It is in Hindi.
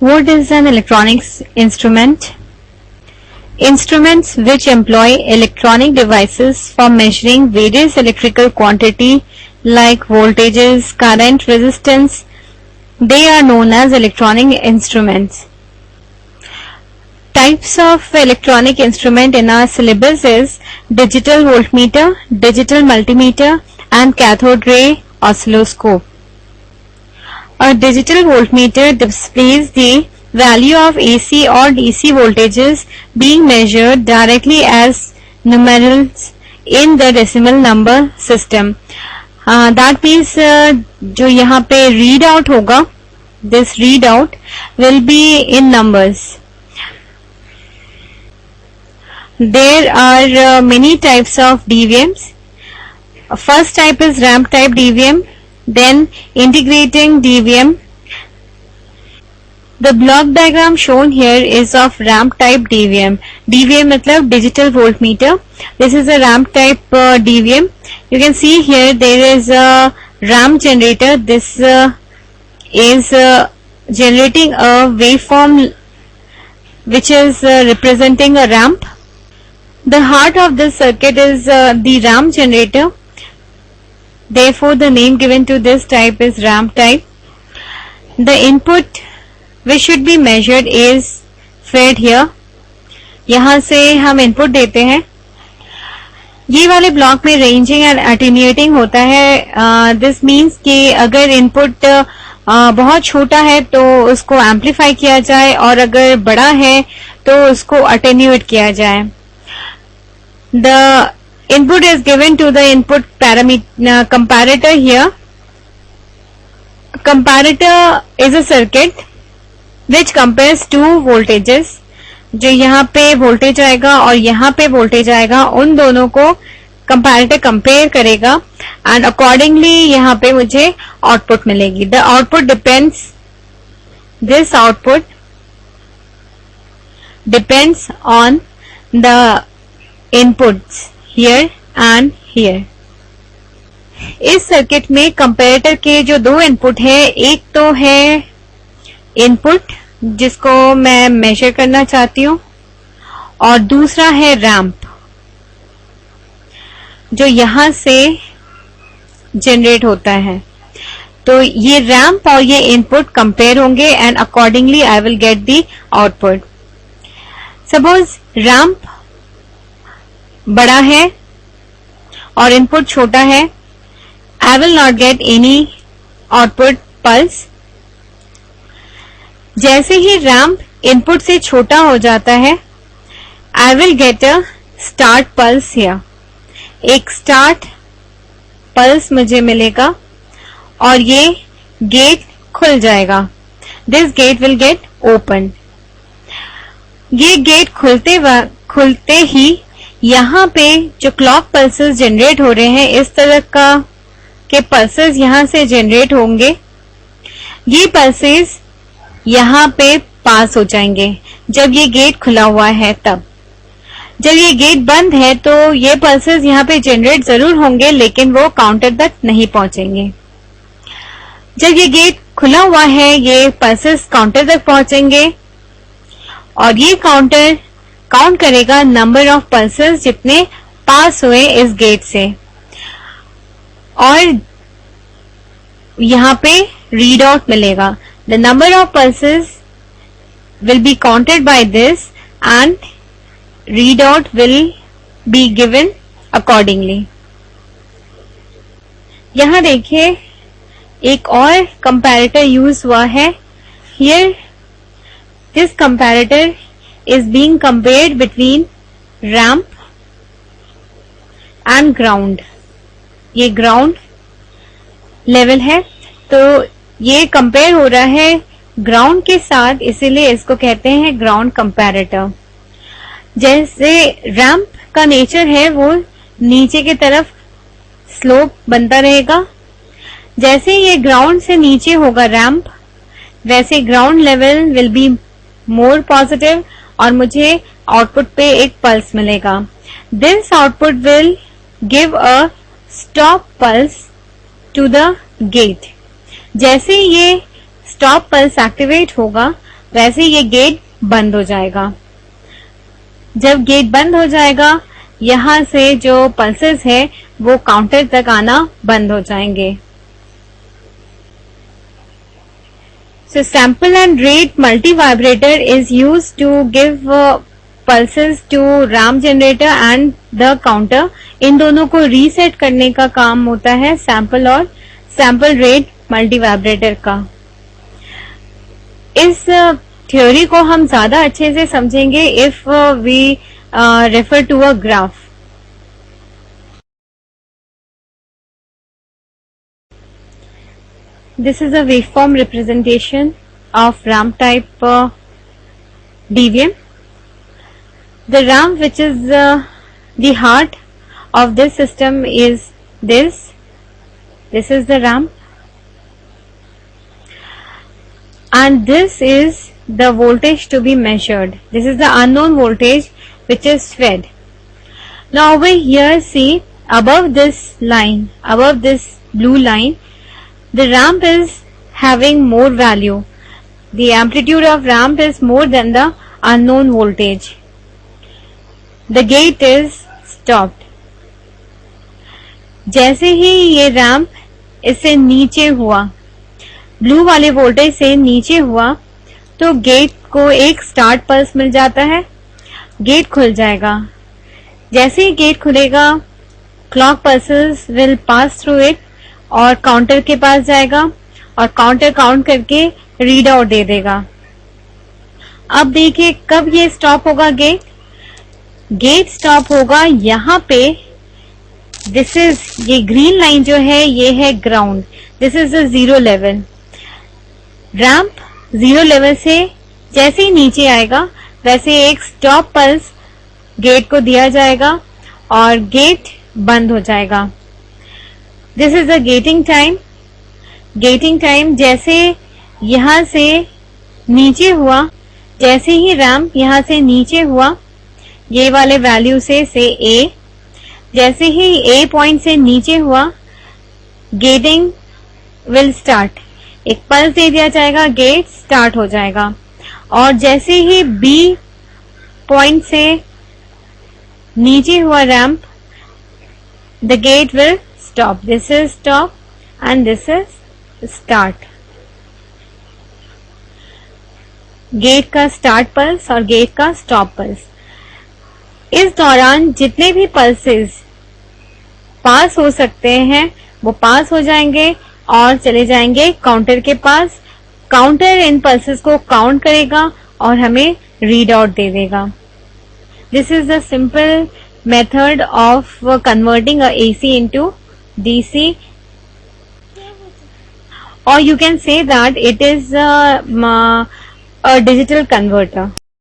What is an electronics instrument? Instruments which employ electronic devices for measuring various electrical quantity like voltages, current, resistance, they are known as electronic instruments. Types of electronic instrument in our syllabus is digital voltmeter, digital multimeter and cathode ray oscilloscope. A digital voltmeter displays the value of AC or DC voltages being measured directly as numerals in the decimal number system. That means जो यहाँ पे readout होगा, this readout will be in numbers. There are many types of DVMs. First type is ramp type DVM, then integrating DVM. The block diagram shown here is of ramp type DVM. DVM मतलब digital voltmeter. This is a ramp type DVM. You can see here there is a ramp generator. This is generating a waveform which is representing a ramp. The heart of this circuit is the ramp generator. Therefore, the name given to this type is ramp type. The input which should be measured is fed here. यहाँ से हम इनपुट देते हैं. ये वाले ब्लॉक में रेंजिंग एंड अटेन्यूएटिंग होता है. दिस मीन्स कि अगर इनपुट बहुत छोटा है तो उसको एम्पलीफाई किया जाए और अगर बड़ा है तो उसको अटेन्यूएट किया जाए. The input is given to the input parameter comparator here. Comparator is a circuit which compares two voltages. जो यहाँ पे वोल्टेज आएगा और यहाँ पे वोल्टेज आएगा, उन दोनों को कंपैरेटर कंपेयर करेगा एंड अकॉर्डिंगली यहाँ पे मुझे आउटपुट मिलेगी. The output depends, this output depends on the inputs here and here. इस सर्किट में कंपैरेटर के जो दो इनपुट है, एक तो है इनपुट जिसको मैं मेजर करना चाहती हूं और दूसरा है रैंप जो यहां से जनरेट होता है. तो ये रैंप और ये इनपुट कंपेयर होंगे and accordingly I will get the output. Suppose ramp बड़ा है और इनपुट छोटा है, I will not get any output pulse. जैसे ही रैंप इनपुट से छोटा हो जाता है, I will get a start pulse here. एक स्टार्ट पल्स मुझे मिलेगा और ये गेट खुल जाएगा. This gate will get open. ये गेट खुलते ही यहाँ पे जो क्लॉक पल्सेस जनरेट हो रहे हैं, इस तरह के पल्सेस यहाँ से जनरेट होंगे. ये पल्सेस यहाँ पे पास हो जाएंगे जब ये गेट खुला हुआ है. तब जब ये गेट बंद है तो ये पल्सेस यहाँ पे जनरेट जरूर होंगे लेकिन वो काउंटर तक नहीं पहुंचेंगे. जब ये गेट खुला हुआ है, ये पल्सेस काउंटर तक पहुंचेंगे और ये काउंटर काउंट करेगा नंबर ऑफ पल्सेस जितने पास हुए इस गेट से और यहाँ पे रीड आउट मिलेगा. The number of pulses will be counted by this and readout will be given accordingly. यहाँ देखिए एक और comparator यूज हुआ है. Here this comparator is being compared between ramp and ground. ये ground level है तो ये कंपेयर हो रहा है ग्राउंड के साथ, इसीलिए इसको कहते हैं ग्राउंड कंपैरेटर. जैसे रैंप का नेचर है वो नीचे की तरफ स्लोप बनता रहेगा. जैसे ये ग्राउंड से नीचे होगा रैंप, वैसे ground level will be more positive और मुझे आउटपुट पे एक पल्स मिलेगा. This output will give a stop pulse to the gate. जैसे ये स्टॉप पल्स एक्टिवेट होगा वैसे ये गेट बंद हो जाएगा। जब गेट बंद हो जाएगा, यहां से जो पल्सेस है वो काउंटर तक आना बंद हो जाएंगे। So sample and rate multi-vibrator is used to give pulses to RAM generator and the counter। इन दोनों को रीसेट करने का काम होता है सैंपल और सैंपल रेट मल्टीवाइब्रेटर का। इस थ्योरी को हम ज्यादा अच्छे से समझेंगे if we refer to a graph. This is a waveform representation of RAM type DVM. The RAM, which is the heart of this system, is this. This is the RAM, and this is the voltage to be measured. This is the unknown voltage which is fed. Now over here, see, above this line, above this blue line, the ramp is having more value. The amplitude of ramp is more than the unknown voltage. The gate is stopped. जैसे ही ये रैंप इससे नीचे हुआ, ब्लू वाले वोल्टेज से नीचे हुआ, तो गेट को एक स्टार्ट पल्स मिल जाता है। गेट खुल जाएगा। जैसे ही गेट खुलेगा, clock pulses will pass through it और काउंटर के पास जाएगा और काउंटर काउंट करके रीड आउट दे देगा। अब देखिए कब ये स्टॉप होगा। गेट स्टॉप होगा यहाँ पे। दिस इज, ये ग्रीन लाइन जो है ये है ground. This is the 0 level. Ramp 0 level से जैसे ही नीचे आएगा वैसे एक स्टॉप पल्स गेट को दिया जाएगा और गेट बंद हो जाएगा। This is the getting time. Getting time जैसे यहां से नीचे हुआ, जैसे ही रैंप यहां से नीचे हुआ ये वाले वैल्यू से A, जैसे ही A पॉइंट से नीचे हुआ गेटिंग विल स्टार्ट। एक पल्स दे दिया जाएगा, गेट स्टार्ट हो जाएगा। और जैसे ही B पॉइंट से नीचे हुआ ramp, the gate will stop. This is stop and this is start. Gate का स्टार्ट पल्स और गेट का स्टॉप पल्स। इस दौरान जितने भी पल्सेस पास हो सकते हैं वो पास हो जाएंगे और चले जाएंगे काउंटर के पास। काउंटर इन पल्सेस को काउंट करेगा और हमें रीड आउट दे देगा। This is the simple method of converting a AC into DC, or you can say that it is a digital converter.